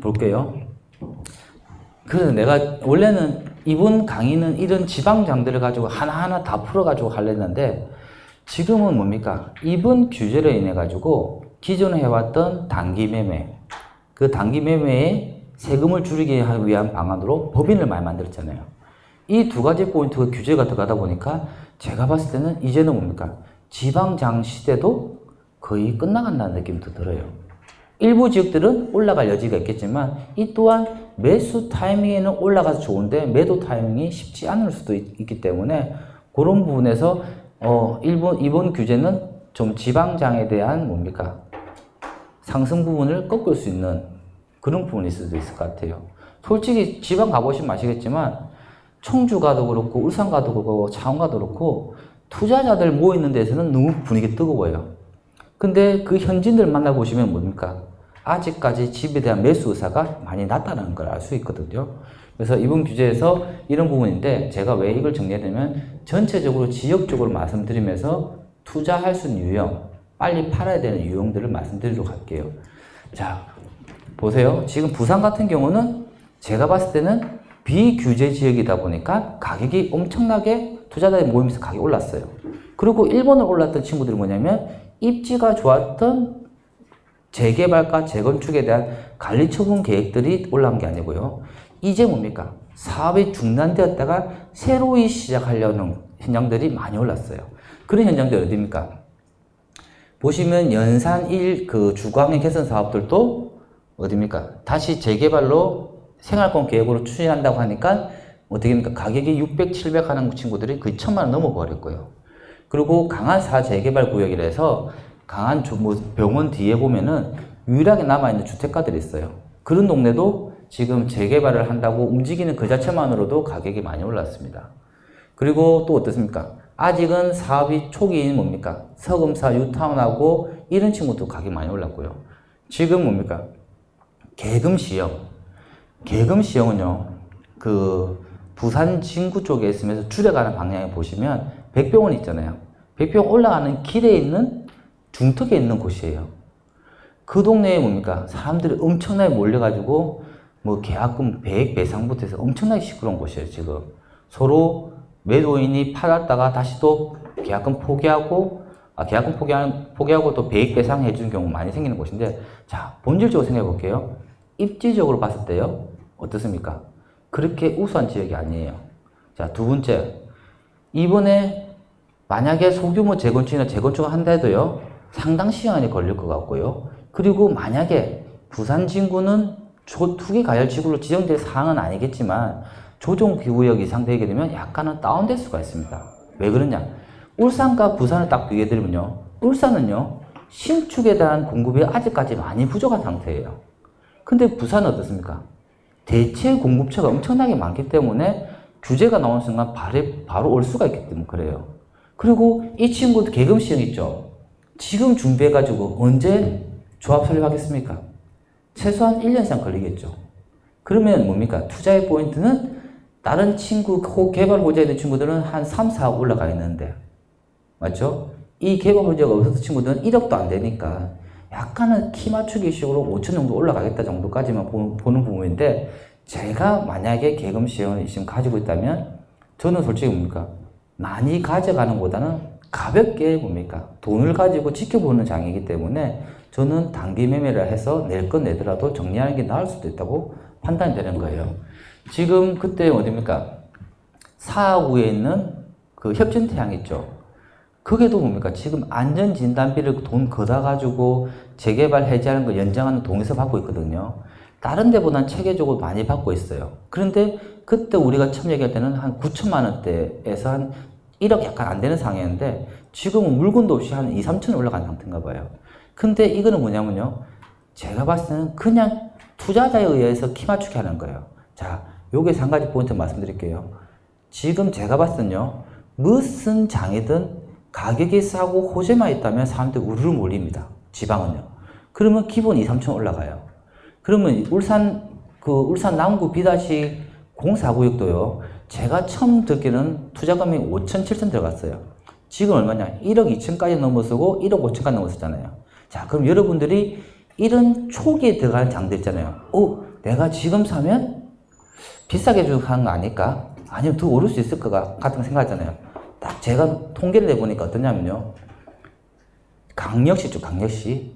볼게요. 그래서 내가 원래는 이번 강의는 이런 지방장들을 가지고 하나하나 다 풀어가지고 하려는데 지금은 뭡니까? 이번 규제로 인해 가지고 기존에 해왔던 단기매매, 그 단기매매에 세금을 줄이기 위한 방안으로 법인을 많이 만들었잖아요. 이 두 가지 포인트가 규제가 들어가다 보니까 제가 봤을 때는 이제는 뭡니까? 지방장 시대도 거의 끝나간다는 느낌이 들어요. 일부 지역들은 올라갈 여지가 있겠지만 이 또한 매수 타이밍에는 올라가서 좋은데 매도 타이밍이 쉽지 않을 수도 있기 때문에 그런 부분에서 이번 규제는 좀 지방장에 대한 뭡니까? 상승 부분을 꺾을 수 있는 그런 부분이 있을 수도 있을 것 같아요. 솔직히 지방 가보시면 아시겠지만 청주가도 그렇고 울산가도 그렇고 창원가도 그렇고 투자자들 모이는 데서는 너무 분위기 뜨거워요. 근데 그 현지인들 만나보시면 뭡니까? 아직까지 집에 대한 매수 의사가 많이 낮다는 걸 알 수 있거든요. 그래서 이번 규제에서 이런 부분인데 제가 왜 이걸 정리해드리면 전체적으로 지역적으로 말씀드리면서 투자할 수 있는 유형, 빨리 팔아야 되는 유형들을 말씀드리도록 할게요. 자, 보세요. 지금 부산 같은 경우는 제가 봤을 때는 비규제 지역이다 보니까 가격이 엄청나게 투자자들이 모이면서 가격이 올랐어요. 그리고 일본을 올랐던 친구들이 뭐냐면 입지가 좋았던 재개발과 재건축에 대한 관리처분 계획들이 올라온 게 아니고요. 이제 뭡니까? 사업이 중단되었다가 새로이 시작하려는 현장들이 많이 올랐어요. 그런 현장들이 어디입니까? 보시면 연산 1 그 주광역 개선 사업들도 어디입니까? 다시 재개발로 생활권 계획으로 추진한다고 하니까 어떻게 됩니까? 가격이 600, 700 하는 친구들이 거의 1000만 원 넘어버렸고요. 그리고 강한 4재개발 구역이라서 강한 병원 뒤에 보면은 유일하게 남아있는 주택가들이 있어요. 그런 동네도 지금 재개발을 한다고 움직이는 그 자체만으로도 가격이 많이 올랐습니다. 그리고 또 어떻습니까? 아직은 사업이 초기인 뭡니까? 서금사, 유타운하고 이런 친구도 가격이 많이 올랐고요. 지금 뭡니까? 계금시형. 계금시형은요, 그 부산 진구 쪽에 있으면서 줄여가는 방향에 보시면 백병원 있잖아요. 백병원 올라가는 길에 있는 중턱에 있는 곳이에요. 그 동네에 뭡니까? 사람들이 엄청나게 몰려가지고 뭐 계약금 100 배상부터 해서 엄청나게 시끄러운 곳이에요. 지금 서로 매도인이 팔았다가 다시 또 계약금 포기하고 포기하고 또 100 배상해 주는 경우 많이 생기는 곳인데, 자, 본질적으로 생각해 볼게요. 입지적으로 봤을 때요, 어떻습니까? 그렇게 우수한 지역이 아니에요. 자, 두 번째, 이번에 만약에 소규모 재건축이나 재건축을 한다 해도요, 상당 시간이 걸릴 것 같고요. 그리고 만약에 부산 진구는 투기 가열 지구로 지정될 사항은 아니겠지만 조정구역 이상 되게 되면 약간은 다운될 수가 있습니다. 왜 그러냐? 울산과 부산을 딱 비교해드리면요, 울산은요, 신축에 대한 공급이 아직까지 많이 부족한 상태예요. 근데 부산은 어떻습니까? 대체 공급처가 엄청나게 많기 때문에 규제가 나오는 순간 바로 올 수가 있기 때문에 그래요. 그리고 이 친구도 계금시형 있죠? 지금 준비해가지고 언제 조합 설립하겠습니까? 최소한 1년 이상 걸리겠죠. 그러면 뭡니까? 투자의 포인트는 다른 친구, 개발 호재에 있는 친구들은 한 3, 4억 올라가 있는데, 맞죠? 이 개발 호재가 없어서 친구들은 1억도 안 되니까 약간은 키 맞추기 식으로 5천 정도 올라가겠다 정도까지만 보는 부분인데, 제가 만약에 계금시형을 지금 가지고 있다면 저는 솔직히 뭡니까? 많이 가져가는 것보다는 가볍게 뭡니까? 돈을 가지고 지켜보는 장이기 때문에 저는 단기 매매를 해서 낼 건 내더라도 정리하는 게 나을 수도 있다고 판단이 되는 거예요. 지금 그때 어디입니까? 사하구에 있는 그 협진태양 있죠? 그게도 뭡니까? 지금 안전진단비를 돈 걷어가지고 재개발 해제하는 거 연장하는 동의서 받고 있거든요. 다른 데보다는 체계적으로 많이 받고 있어요. 그런데 그때 우리가 처음 얘기할 때는 한 9천만 원대에서 한 1억 약간 안 되는 상황이었는데 지금은 물건도 없이 한 2, 3천 올라간 상태인가 봐요. 근데 이거는 뭐냐면요, 제가 봤을 때는 그냥 투자자에 의해서 키 맞추게 하는 거예요. 자, 요게 한 가지 포인트 말씀드릴게요. 지금 제가 봤을 때는요, 무슨 장이든 가격이 싸고 호재만 있다면 사람들이 우르르 몰립니다. 지방은요. 그러면 기본 2, 3천 올라가요. 그러면 울산 남구 B-04구역도요, 제가 처음 듣기는 투자금이 5천, 7천 들어갔어요. 지금 얼마냐? 1억 2천까지 넘어서고 1억 5천까지 넘어섰잖아요. 자, 그럼 여러분들이 이런 초기에 들어가는 장들 있잖아요. 내가 지금 사면 비싸게 주고 하는 거 아닐까? 아니면 더 오를 수 있을 것 같은 생각하잖아요. 딱 제가 통계를 내보니까 어떠냐면요. 강력시 쪽, 강력시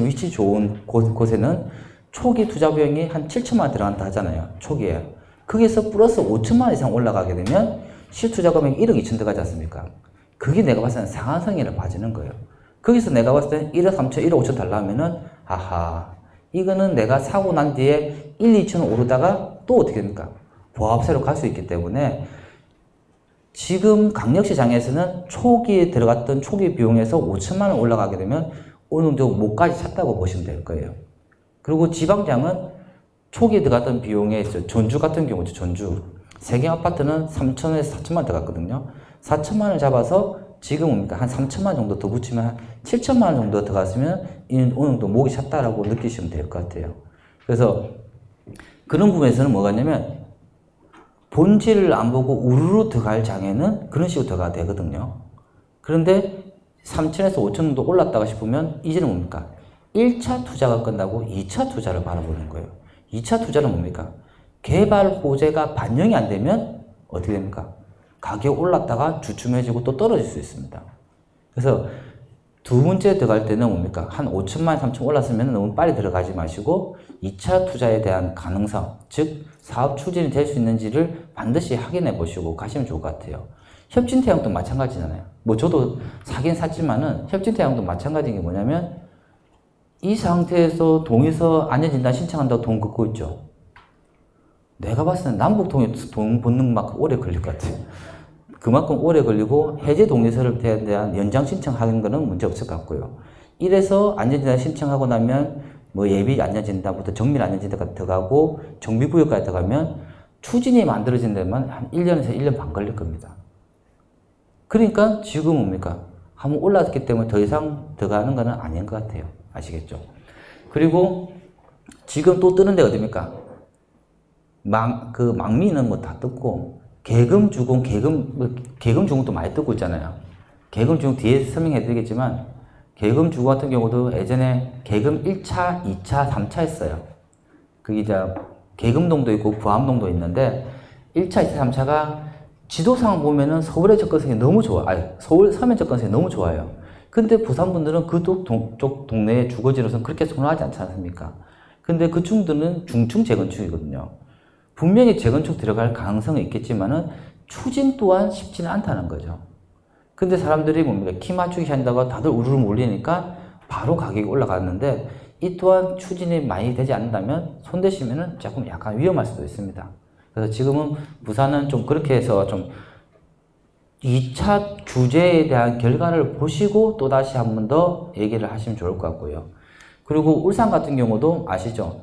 위치 좋은 곳에는 초기 투자 비용이 한 7천만 원 들어간다 하잖아요. 초기에. 거기에서 플러스 5천만 원 이상 올라가게 되면 실투자 금액이 1억 2천 들어가지 않습니까? 그게 내가 봤을 때는 상한선이라 봐지는 거예요. 거기서 내가 봤을 때는 1억 3천, 1억 5천 달라 하면은 아하, 이거는 내가 사고 난 뒤에 1, 2천 오르다가 또 어떻게 됩니까? 보합세로 갈 수 있기 때문에 지금 강력시장에서는 초기에 들어갔던 초기 비용에서 5천만 원 올라가게 되면 어느 정도 목까지 찼다고 보시면 될 거예요. 그리고 지방장은 초기에 들어갔던 비용에 있어요. 전주 같은 경우죠. 전주. 세경 아파트는 3천에서 4천만 원 들어갔거든요. 4천만 원을 잡아서 지금 뭡니까? 한 3천만 원 정도 더 붙이면 한 7천만 원 정도 들어갔으면 어느 정도 목이 찼다라고 느끼시면 될 것 같아요. 그래서 그런 부분에서는 뭐가 있냐면 본질을 안 보고 우르르 들어갈 장에는 그런 식으로 들어가야 되거든요. 그런데 3천에서 5천 정도 올랐다가 싶으면 이제는 뭡니까? 1차 투자가 끝나고 2차 투자를 바라보는 거예요. 2차 투자는 뭡니까? 개발 호재가 반영이 안 되면 어떻게 됩니까? 가격 올랐다가 주춤해지고 또 떨어질 수 있습니다. 그래서 두 번째 들어갈 때는 뭡니까? 한 5천만, 3천 올랐으면 너무 빨리 들어가지 마시고 2차 투자에 대한 가능성, 즉 사업 추진이 될 수 있는지를 반드시 확인해 보시고 가시면 좋을 것 같아요. 협진태양도 마찬가지잖아요. 뭐 저도 사긴 샀지만은 협진태양도 마찬가지인 게 뭐냐면 이 상태에서 동의서 안전진단 신청한다고 돈 걷고 있죠. 내가 봤을 때는 남북통일 돈 받는 만큼 오래 걸릴 것 같아요. 그만큼 오래 걸리고 해제 동의서를 대한 연장 신청하는 거는 문제 없을 것 같고요. 이래서 안전진단 신청하고 나면 뭐 예비 안전진단부터 정밀 안전진단까지 들어가고 정비구역까지 들어가면 추진이 만들어진다면 한 1년에서 1년 반 걸릴 겁니다. 그러니까 지금 뭡니까? 한번 올랐기 때문에 더 이상 들어가는 거는 아닌 것 같아요. 아시겠죠? 그리고 지금 또 뜨는 데가 어딥니까? 망미는 뭐 다 떴고 개금 주공, 개금 주공도 많이 뜨고 있잖아요. 개금 주공 뒤에 설명해 드리겠지만 개금 주공 같은 경우도 예전에 개금 1차, 2차, 3차 했어요. 그게 이제 개금동도 있고 부암동도 있는데 1차, 2차, 3차가 지도상 보면은 서울의 접근성이 너무 좋아. 아니, 서울 서면 접근성이 너무 좋아요. 근데 부산 분들은 그쪽 동네의 주거지로서는 그렇게 선호하지 않지 않습니까? 근데 그 중들은 중층 재건축이거든요. 분명히 재건축 들어갈 가능성은 있겠지만은 추진 또한 쉽지는 않다는 거죠. 근데 사람들이 뭡니까? 키 맞추기 한다고 다들 우르르 몰리니까 바로 가격이 올라갔는데 이 또한 추진이 많이 되지 않는다면 손대시면은 조금 약간 위험할 수도 있습니다. 그래서 지금은 부산은 좀 그렇게 해서 좀 2차 규제에 대한 결과를 보시고 또다시 한 번 더 얘기를 하시면 좋을 것 같고요. 그리고 울산 같은 경우도 아시죠?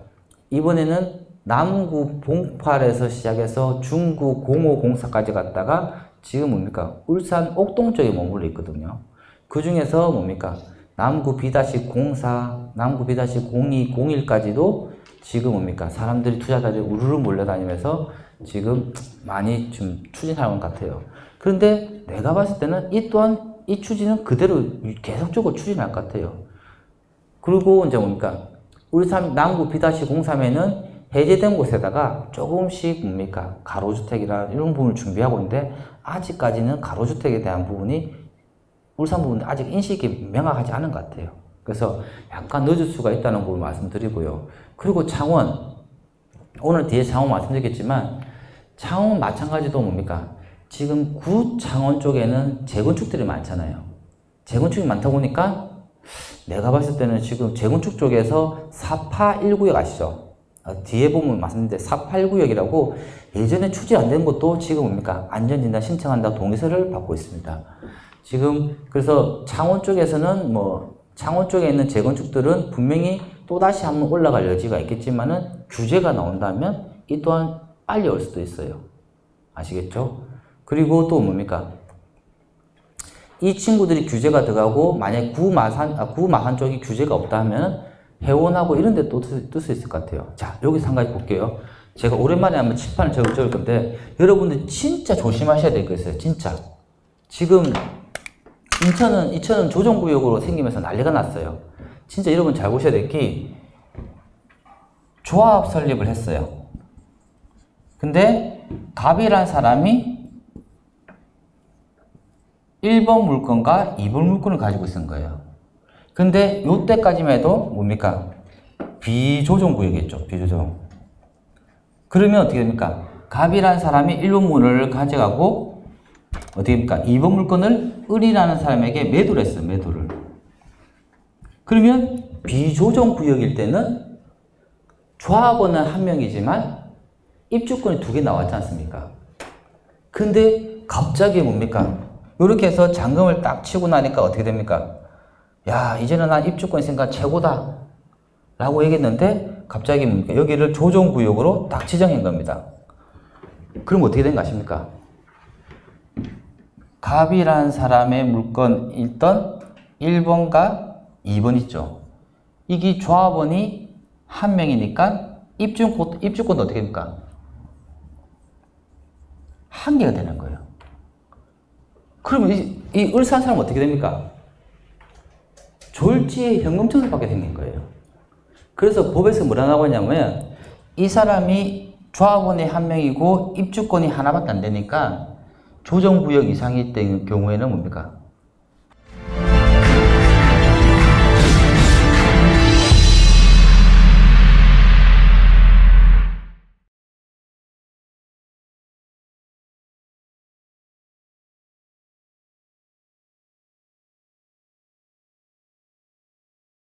이번에는 남구 봉팔에서 시작해서 중구 공호공사까지 갔다가 지금 뭡니까? 울산 옥동 쪽에 머물러 있거든요. 그 중에서 뭡니까? 남구 B-04, 남구 B-02, 01까지도 지금 뭡니까? 사람들이 투자자들이 우르르 몰려다니면서 지금 많이 좀 추진하는 것 같아요. 그런데 내가 봤을 때는 이 또한 이 추진은 그대로 계속적으로 추진할 것 같아요. 그리고 이제 뭡니까? 울산 남구 B-03에는 해제된 곳에다가 조금씩 뭡니까? 가로주택이나 이런 부분을 준비하고 있는데 아직까지는 가로주택에 대한 부분이 울산 부분은 아직 인식이 명확하지 않은 것 같아요. 그래서 약간 늦을 수가 있다는 부분 말씀드리고요. 그리고 창원, 오늘 뒤에 창원 말씀드리겠지만 창원 마찬가지도 뭡니까? 지금 구창원 쪽에는 재건축들이 많잖아요. 재건축이 많다 보니까 내가 봤을 때는 지금 재건축 쪽에서 4파1구역 아시죠? 뒤에 보면 말씀드렸는데 489역이라고 예전에 추진 안 된 것도 지금 뭡니까? 안전진단 신청한다고 동의서를 받고 있습니다. 지금 그래서 창원 쪽에서는 뭐 창원 쪽에 있는 재건축들은 분명히 또다시 한번 올라갈 여지가 있겠지만은 규제가 나온다면 이 또한 빨리 올 수도 있어요. 아시겠죠? 그리고 또 뭡니까? 이 친구들이 규제가 들어가고 만약 구마산 쪽이 규제가 없다 하면 해원하고 이런 데 또 뜰 수 있을 것 같아요. 자, 여기서 한 가지 볼게요. 제가 오랜만에 한번 칠판을 적을 건데 여러분들 진짜 조심하셔야 될 거 있어요. 진짜. 지금 인천은 조정구역으로 생기면서 난리가 났어요. 진짜 여러분 잘 보셔야 될 게 조합 설립을 했어요. 근데 갑이란 사람이 1번 물건과 2번 물건을 가지고 있는 거예요. 근데 요때까지만 해도 뭡니까? 비조정구역이었죠. 비조정. 그러면 어떻게 됩니까? 갑이라는 사람이 1번 물건을 가져가고 어떻게 됩니까? 2번 물건을 을이라는 사람에게 매도를 했어요. 매도를. 그러면 비조정구역일 때는 조합원은 한 명이지만 입주권이 2개 나왔지 않습니까? 근데 갑자기 뭡니까? 이렇게 해서 잔금을 딱 치고 나니까 어떻게 됩니까? 야, 이제는 난 입주권이 있으니까 최고다 라고 얘기했는데 갑자기 뭡니까? 여기를 조정구역으로 딱 지정한 겁니다. 그럼 어떻게 된 거 아십니까? 갑이라는 사람의 물건 있던 1번과 2번 있죠. 이게 조합원이 한 명이니까 입주권도 어떻게 됩니까? 한 개가 되는 거예요. 그러면 이 을산 사람은 어떻게 됩니까? 졸지에 현금청을 받게 생긴 거예요. 그래서 법에서 뭐라 나오고 있냐면 이 사람이 조합원이 한 명이고 입주권이 하나밖에 안 되니까 조정구역 이상이 된 경우에는 뭡니까?